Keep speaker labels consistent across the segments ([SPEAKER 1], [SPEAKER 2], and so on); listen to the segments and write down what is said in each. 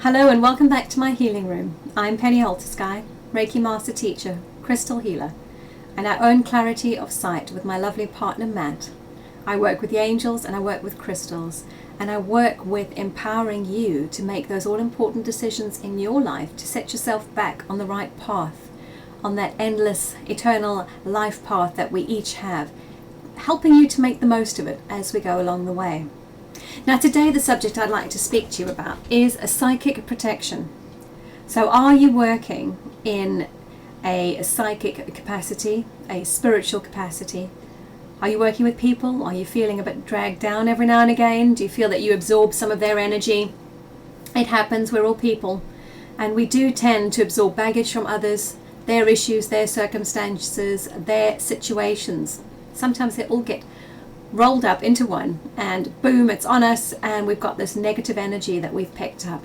[SPEAKER 1] Hello and welcome back to my healing room. I'm Penny Alterskye, Reiki Master Teacher, Crystal Healer, and I own clarity of sight with my lovely partner Matt. I work with the angels and I work with crystals, and I work with empowering you to make those all-important decisions in your life to set yourself back on the right path, on that endless, eternal life path that we each have, helping you to make the most of it as we go along the way. Now today the subject I'd like to speak to you about is a psychic protection. So are you working in a psychic capacity, a spiritual capacity? Are you working with people? Are you feeling a bit dragged down every now and again? Do you feel that you absorb some of their energy? It happens, we're all people, and we do tend to absorb baggage from others, their issues, their circumstances, their situations. Sometimes they all get rolled up into one, and boom, it's on us, and we've got this negative energy that we've picked up.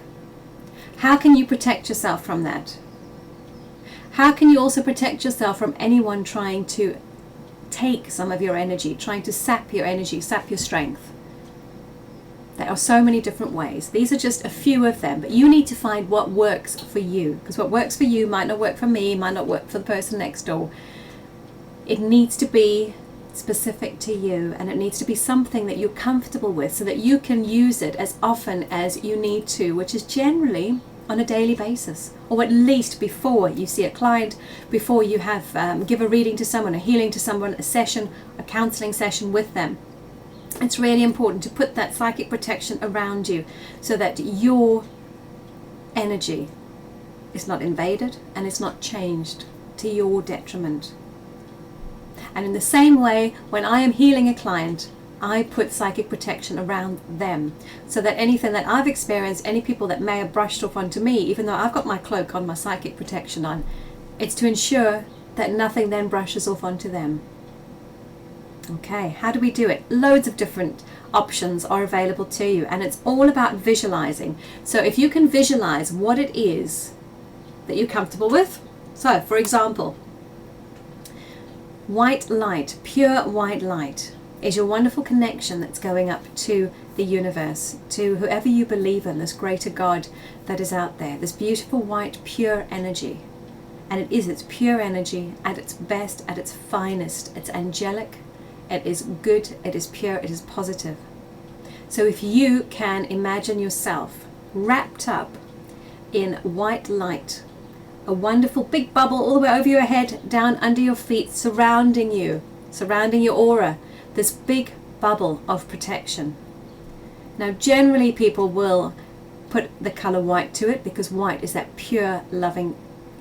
[SPEAKER 1] How can you protect yourself from that? How can you also protect yourself from anyone trying to take some of your energy, trying to sap your energy, sap your strength? There are so many different ways. These are just a few of them, but you need to find what works for you, because what works for you might not work for me, might not work for the person next door. It needs to be specific to you, and it needs to be something that you're comfortable with so that you can use it as often as you need to, which is generally on a daily basis, or at least before you see a client, before you have give a reading to someone, a healing to someone, a session, a counseling session with them. It's really important to put that psychic protection around you so that your energy is not invaded and it's not changed to your detriment. And in the same way, when I am healing a client, I put psychic protection around them so that anything that I've experienced, any people that may have brushed off onto me, even though I've got my cloak on, my psychic protection on, it's to ensure that nothing then brushes off onto them. Okay, how do we do it? Loads of different options are available to you, and it's all about visualizing. So if you can visualize what it is that you're comfortable with. So, for example, white light, pure white light, is your wonderful connection that's going up to the universe, to whoever you believe in, this greater God that is out there, this beautiful white pure energy. And it's pure energy at its best, at its finest. It's angelic, it is good, it is pure, it is positive. So if you can imagine yourself wrapped up in white light, a wonderful big bubble all the way over your head, down under your feet, surrounding you, surrounding your aura, this big bubble of protection. Now generally people will put the color white to it because white is that pure loving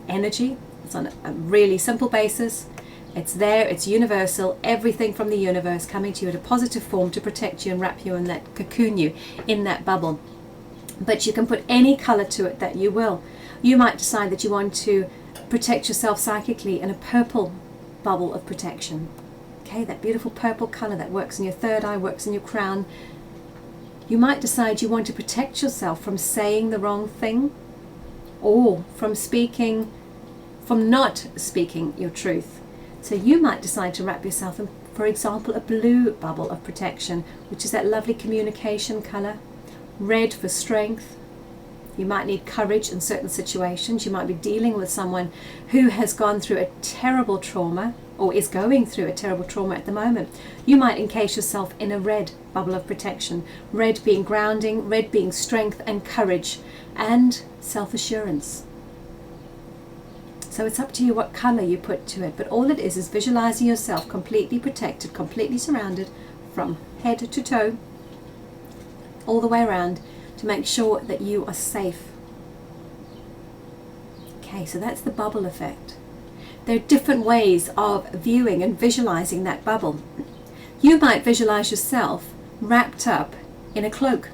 [SPEAKER 1] energy. It's on a really simple basis. It's there, it's universal, everything from the universe coming to you in a positive form to protect you and wrap you in that, cocoon you in that bubble. But you can put any color to it that you will. You might decide that you want to protect yourself psychically in a purple bubble of protection. Okay, that beautiful purple color that works in your third eye, works in your crown. You might decide you want to protect yourself from saying the wrong thing, or from not speaking your truth. So you might decide to wrap yourself in, for example, a blue bubble of protection, which is that lovely communication color. Red for strength. You might need courage in certain situations. You might be dealing with someone who has gone through a terrible trauma or is going through a terrible trauma at the moment. You might encase yourself in a red bubble of protection. Red being grounding, red being strength and courage and self-assurance. So it's up to you what color you put to it, but all it is visualizing yourself completely protected, completely surrounded from head to toe, all the way around, to make sure that you are safe. Okay, so that's the bubble effect. There are different ways of viewing and visualizing that bubble. You might visualize yourself wrapped up in a cloak.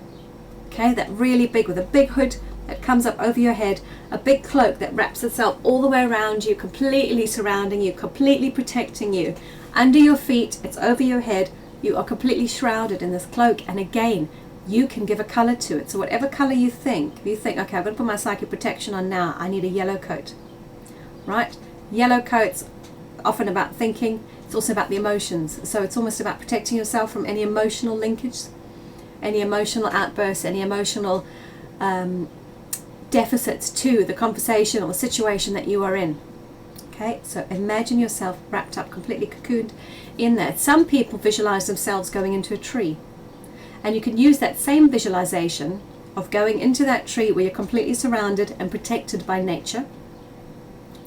[SPEAKER 1] Okay, that really big, with a big hood that comes up over your head, a big cloak that wraps itself all the way around you, completely surrounding you, completely protecting you. Under your feet, it's over your head, you are completely shrouded in this cloak, and again, you can give a color to it. So whatever color you think, if you think, okay, I'm going to put my psychic protection on now, I need a yellow coat, right? Yellow coat's often about thinking. It's also about the emotions. So it's almost about protecting yourself from any emotional linkage, any emotional outbursts, any emotional deficits to the conversation or the situation that you are in. Okay, so imagine yourself wrapped up, completely cocooned in there. Some people visualize themselves going into a tree, and you can use that same visualization of going into that tree where you're completely surrounded and protected by nature.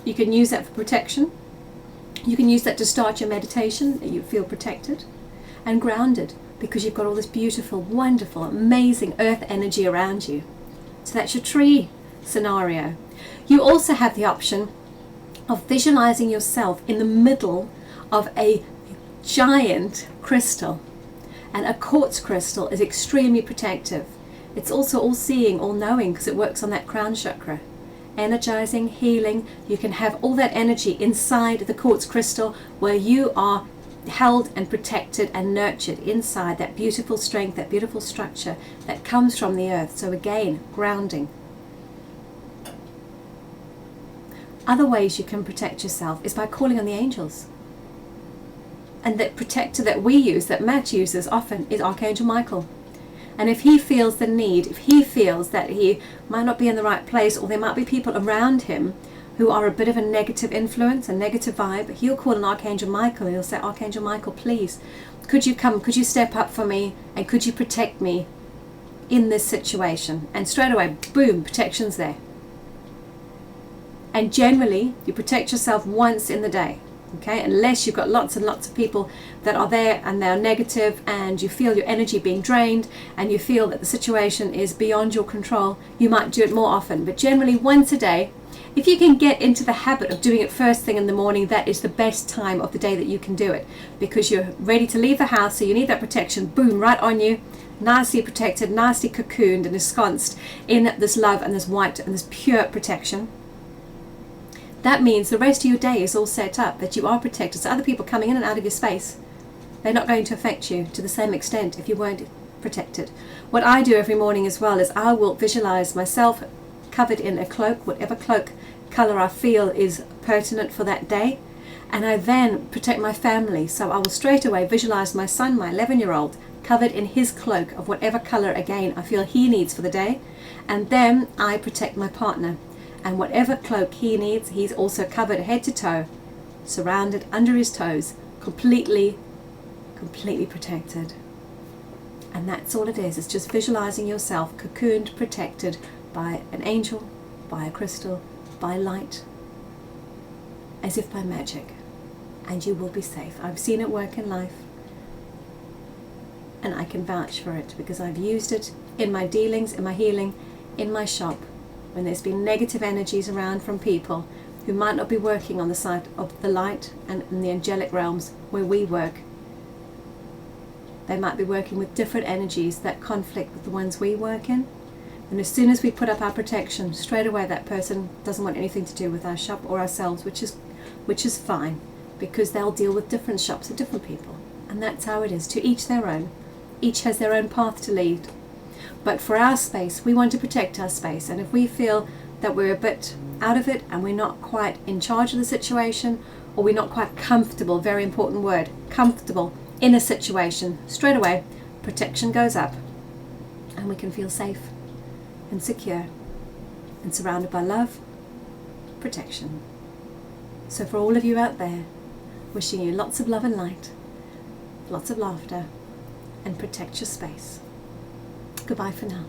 [SPEAKER 1] You can use that for protection. You can use that to start your meditation, that you feel protected and grounded because you've got all this beautiful, wonderful, amazing earth energy around you. So that's your tree scenario. You also have the option of visualizing yourself in the middle of a giant crystal. And a quartz crystal is extremely protective. It's also all-seeing, all-knowing, because it works on that crown chakra. Energizing, healing. You can have all that energy inside the quartz crystal where you are held and protected and nurtured inside that beautiful strength, that beautiful structure that comes from the earth. So again, grounding. Other ways you can protect yourself is by calling on the angels. And that protector that we use, that Matt uses often, is Archangel Michael. And if he feels the need, if he feels that he might not be in the right place, or there might be people around him who are a bit of a negative influence, a negative vibe, he'll call on Archangel Michael and he'll say, Archangel Michael, please, could you come, could you step up for me, and could you protect me in this situation? And straight away, boom, protection's there. And generally, you protect yourself once in the day. Okay, unless you've got lots and lots of people that are there and they're negative and you feel your energy being drained and you feel that the situation is beyond your control, you might do it more often. But generally once a day, if you can get into the habit of doing it first thing in the morning, that is the best time of the day that you can do it, because you're ready to leave the house, so you need that protection, boom, right on you, nicely protected, nicely cocooned and ensconced in this love and this white and this pure protection. That means the rest of your day is all set up, that you are protected. So other people coming in and out of your space, they're not going to affect you to the same extent if you weren't protected. What I do every morning as well is I will visualize myself covered in a cloak, whatever cloak color I feel is pertinent for that day. And I then protect my family. So I will straight away visualize my son, my 11-year-old, covered in his cloak of whatever color, again, I feel he needs for the day. And then I protect my partner. And whatever cloak he needs, he's also covered head to toe, surrounded under his toes, completely protected. And that's all it is. It's just visualizing yourself cocooned, protected by an angel, by a crystal, by light, as if by magic. And you will be safe. I've seen it work in life. And I can vouch for it because I've used it in my dealings, in my healing, in my shop. When there's been negative energies around from people who might not be working on the side of the light and in the angelic realms where we work. They might be working with different energies that conflict with the ones we work in. And as soon as we put up our protection, straight away that person doesn't want anything to do with our shop or ourselves, which is fine, because they'll deal with different shops and different people. And that's how it is. To each their own. Each has their own path to lead. But for our space, we want to protect our space. And if we feel that we're a bit out of it and we're not quite in charge of the situation, or we're not quite comfortable, very important word, comfortable in a situation, straight away, protection goes up and we can feel safe and secure and surrounded by love, protection. So for all of you out there, wishing you lots of love and light, lots of laughter, and protect your space. Goodbye for now.